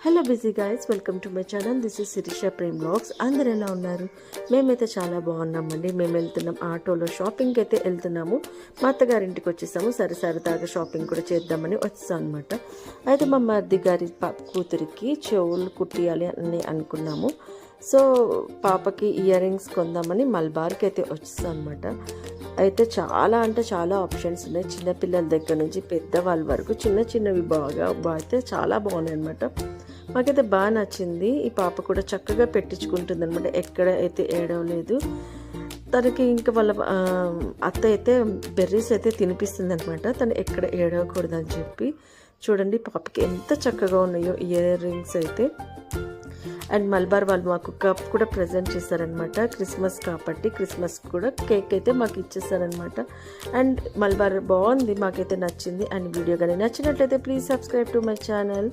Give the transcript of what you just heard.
Hello busy guys, welcome to my channel. This is Sirisha Prem vlogs. అందరు ఎలా ఉన్నారు? మేమైతే చాలా బాగున్నామండి. మేము వెళ్తున్నాం, ఆటోలో షాపింగ్కి అయితే వెళ్తున్నాము. మా అత్తగారింటికి వచ్చేసాము. సరదాగా షాపింగ్ కూడా చేద్దామని వచ్చేసాం అనమాట. అయితే మా మరిది గారి కూతురికి చెవులు కుట్టియాలి అని అనుకున్నాము. సో పాపకి ఇయర్ రింగ్స్ కొందామని మల్బార్కి అయితే వచ్చేసాం అనమాట. అయితే చాలా ఆప్షన్స్ ఉన్నాయి. చిన్నపిల్లల దగ్గర నుంచి పెద్దవాళ్ళ వరకు చిన్నవి అయితే చాలా బాగున్నాయి అనమాట. మాకైతే బాగా నచ్చింది. ఈ పాప కూడా చక్కగా పెట్టించుకుంటుంది అనమాట. ఎక్కడ అయితే ఏడవలేదు. తనకి ఇంకా వాళ్ళ అత్త అయితే బెర్రీస్ అయితే తినిపిస్తుంది అనమాట. తను ఎక్కడ ఏడవకూడదని చెప్పి. చూడండి పాపకి ఎంత చక్కగా ఉన్నాయో ఇయర్ రింగ్స్ అయితే. అండ్ మల్బార్ వాళ్ళు మాకు కప్ కూడా ప్రజెంట్ చేశారనమాట. క్రిస్మస్ కాబట్టి క్రిస్మస్ కూడా కేక్ అయితే మాకు ఇచ్చేసారనమాట. అండ్ మల్బార్ బాగుంది, మాకైతే నచ్చింది. అండ్ వీడియో కానీ నచ్చినట్లయితే please subscribe to my channel.